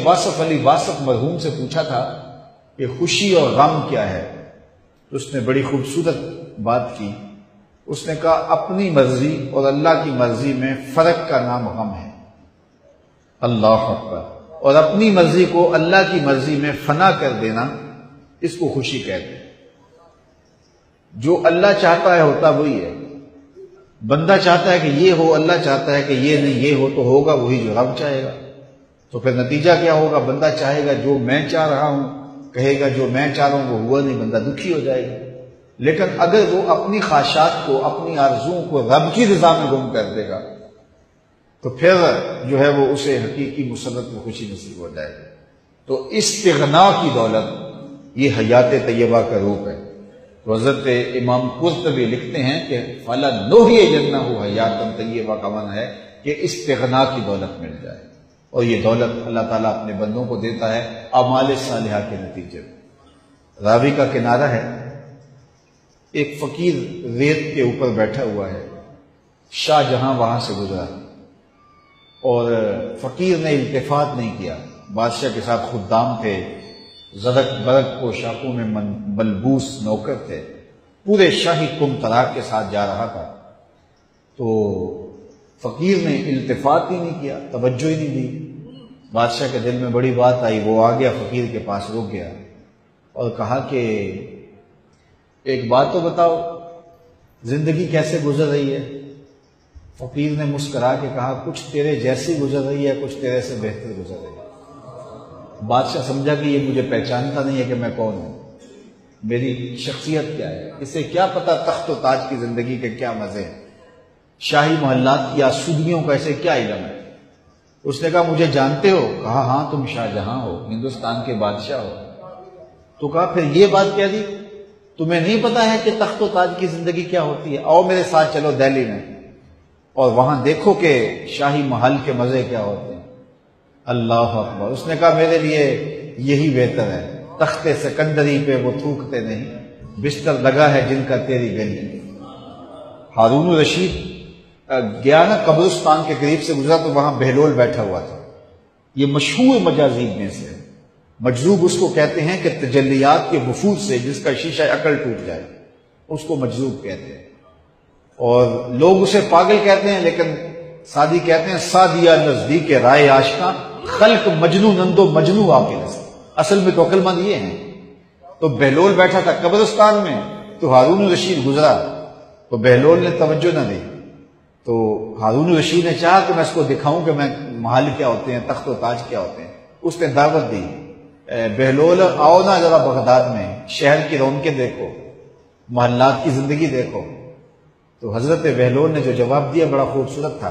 واصف علی واصف مرحوم سے پوچھا تھا کہ خوشی اور غم کیا ہے، تو اس نے بڑی خوبصورت بات کی۔ اس نے کہا اپنی مرضی اور اللہ کی مرضی میں فرق کا نام غم ہے۔ اللہ اکبر۔ اور اپنی مرضی کو اللہ کی مرضی میں فنا کر دینا، اس کو خوشی کہتے ہیں۔ جو اللہ چاہتا ہے ہوتا وہی ہے۔ بندہ چاہتا ہے کہ یہ ہو، اللہ چاہتا ہے کہ یہ نہیں، یہ ہو تو ہوگا وہی جو رب چاہے گا۔ تو پھر نتیجہ کیا ہوگا؟ بندہ چاہے گا جو میں چاہ رہا ہوں، کہے گا جو میں چاہ رہا ہوں وہ ہوا نہیں، بندہ دکھی ہو جائے گا۔ لیکن اگر وہ اپنی خواہشات کو، اپنی آرزوؤں کو رب کی رضا میں گم کر دے گا تو پھر جو ہے وہ اسے حقیقی مسرت میں خوشی نصیب ہو جائے گی۔ تو استغنا کی دولت یہ حیات طیبہ کا روپ ہے۔ تو حضرت امام قرطبی لکھتے ہیں کہ فَلَنُحْيِيَنَّهُ حَيَاةً طیبہ کا معنی ہے کہ استغنا کی دولت مل جائے، اور یہ دولت اللہ تعالیٰ اپنے بندوں کو دیتا ہے اعمال صالحہ کے نتیجے میں۔ راوی کا کنارہ ہے، ایک فقیر ریت کے اوپر بیٹھا ہوا ہے، شاہ جہاں وہاں سے گزرا اور فقیر نے التفات نہیں کیا۔ بادشاہ کے ساتھ خدام تھے، زرق برق پوشاکوں میں ملبوس نوکر تھے، پورے شاہی کم طراق کے ساتھ جا رہا تھا۔ تو فقیر نے التفات ہی نہیں کیا، توجہ ہی نہیں دی۔ بادشاہ کے دل میں بڑی بات آئی، وہ آ گیا فقیر کے پاس، رک گیا اور کہا کہ ایک بات تو بتاؤ، زندگی کیسے گزر رہی ہے؟ فقیر نے مسکرا کے کہا کچھ تیرے جیسی گزر رہی ہے، کچھ تیرے سے بہتر گزر رہی ہے۔ بادشاہ سمجھا کہ یہ مجھے پہچانتا نہیں ہے کہ میں کون ہوں، میری شخصیت کیا ہے، اسے کیا پتا تخت و تاج کی زندگی کے کیا مزے ہیں، شاہی محلات کی آسودگیوں کا اسے کیا علم ہے۔ اس نے کہا مجھے جانتے ہو؟ کہا ہاں تم شاہ جہاں ہو، ہندوستان کے بادشاہ ہو۔ تو کہا پھر یہ بات کہہ دی، تمہیں نہیں پتا ہے کہ تخت و تاج کی زندگی کیا ہوتی ہے؟ آؤ میرے ساتھ چلو دہلی میں اور وہاں دیکھو کہ شاہی محل کے مزے کیا ہوتے ہیں۔ اللہ اکبر۔ اس نے کہا میرے لیے یہی بہتر ہے، تخت سکندری پہ وہ تھوکتے نہیں، بستر لگا ہے جن کا تیری گلی۔ ہارون الرشید گیا نا قبرستان کے قریب سے گزرا تو وہاں بہلول بیٹھا ہوا تھا۔ یہ مشہور مجاذیب میں سے ہے۔ مجذوب اس کو کہتے ہیں کہ تجلیات کے وفود سے جس کا شیشہ عقل ٹوٹ جائے، اس کو مجذوب کہتے ہیں۔ اور لوگ اسے پاگل کہتے ہیں، لیکن سادی کہتے ہیں سادیا نزدیک رائے عاشقاں، خلق مجنو نندو مجنو عاقل۔ اصل میں تو عقل مند یہ ہیں۔ تو بہلول بیٹھا تھا قبرستان میں، تو ہارون الرشید گزرا تو بہلول نے توجہ نہ دی۔ تو ہارون الرشید نے چاہا کہ میں اس کو دکھاؤں کہ میں محل کیا ہوتے ہیں، تخت و تاج کیا ہوتے ہیں۔ اس نے دعوت دی، بہلول آؤ نا ذرا بغداد میں، شہر کی رونقیں دیکھو، محلات کی زندگی دیکھو۔ تو حضرت بہلول نے جو جواب دیا بڑا خوبصورت تھا۔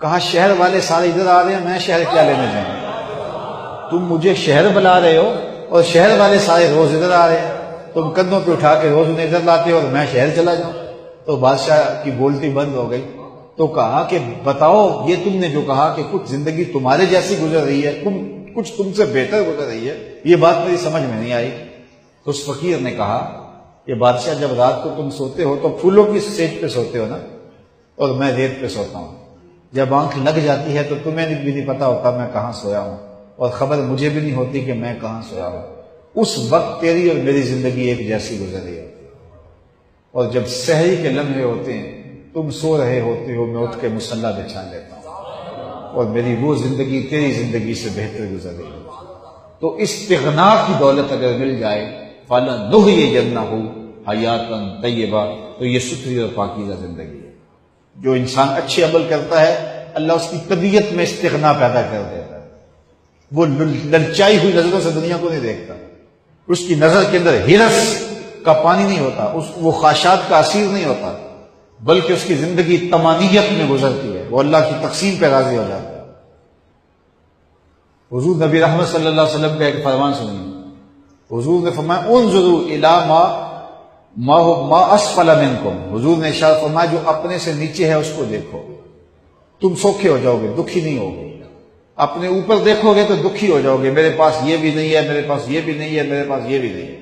کہا شہر والے سارے ادھر آ رہے ہیں، میں شہر کیا لینے جاؤں؟ تم مجھے شہر بلا رہے ہو اور شہر والے سارے روز ادھر آ رہے ہیں، تم کندھوں پہ اٹھا کے روز انہیں ادھر لاتے ہو اور میں شہر چلا جاؤں؟ تو بادشاہ کی بولتی بند ہو گئی۔ تو کہا کہ بتاؤ یہ تم نے جو کہا کہ کچھ زندگی تمہارے جیسی گزر رہی ہے، کچھ تم سے بہتر گزر رہی ہے، یہ بات میری سمجھ میں نہیں آئی۔ تو اس فقیر نے کہا کہ بادشاہ جب رات کو تم سوتے ہو تو پھولوں کی سیج پہ سوتے ہو نا، اور میں ریت پہ سوتا ہوں۔ جب آنکھ لگ جاتی ہے تو تمہیں بھی نہیں پتا ہوتا میں کہاں سویا ہوں، اور خبر مجھے بھی نہیں ہوتی کہ میں کہاں سویا ہوں۔ اس وقت تیری اور میری زندگی ایک جیسی گزر رہی ہوتی ہے، اور جب سحری کے لمحے ہوتے ہیں تم سو رہے ہوتے ہو، میں اٹھ کے مصلی بچھا لیتا ہوں، اور میری وہ زندگی تیری زندگی سے بہتر گزر رہی ہے۔ تو استغنا کی دولت اگر مل جائے فَلَنُحْيِيَنَّهُ حَيَاةً طَيِّبَةً، تو یہ ستھری اور پاکیزہ زندگی ہے۔ جو انسان اچھے عمل کرتا ہے اللہ اس کی طبیعت میں استغنا پیدا کر دیتا ہے۔ وہ للچائی ہوئی نظروں سے دنیا کو نہیں دیکھتا، اس کی نظر کے اندر ہرس کا پانی نہیں ہوتا، وہ خواہشات کا اسیر نہیں ہوتا، بلکہ اس کی زندگی طمانیت میں گزرتی ہے، وہ اللہ کی تقسیم پہ راضی ہو جاتا ہے۔ حضور نبی رحمت صلی اللہ علیہ وسلم کا ایک فرمان سنیے۔ حضور نے فرمایا انظروا الی ما اسفل منکم، حضور نے ارشاد فرمایا جو اپنے سے نیچے ہے اس کو دیکھو، تم سوکھے ہو جاؤ گے، دکھی نہیں ہوگے۔ اپنے اوپر دیکھو گے تو دکھی ہو جاؤ گے، میرے پاس یہ بھی نہیں ہے، میرے پاس یہ بھی نہیں ہے، میرے پاس یہ بھی نہیں ہے۔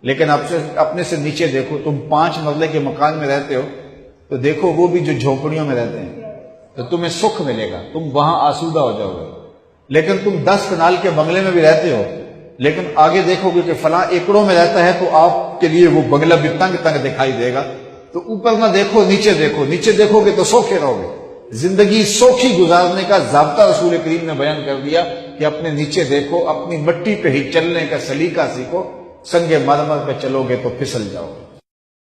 لیکن اپنے سے نیچے دیکھو، تم 5 مرلے کے مکان میں رہتے ہو تو دیکھو وہ بھی جو جھونپڑیوں میں رہتے ہیں، تو تمہیں سکھ ملے گا، تم وہاں آسودہ ہو جاؤ گے۔ لیکن تم 10 کنال کے بنگلے میں بھی رہتے ہو، لیکن آگے دیکھو گے کہ فلاں ایکڑوں میں رہتا ہے تو آپ کے لیے وہ بنگلہ بھی تنگ تنگ دکھائی دے گا۔ تو اوپر نہ دیکھو، نیچے دیکھو گے تو سوکھے رہو گے۔ زندگی سوکھی گزارنے کا ضابطہ رسول کریم نے بیان کر دیا کہ اپنے نیچے دیکھو، اپنی مٹی پہ ہی چلنے کا سلیقہ سیکھو، سنگ مرمر پہ چلو گے تو پھسل جاؤ گے۔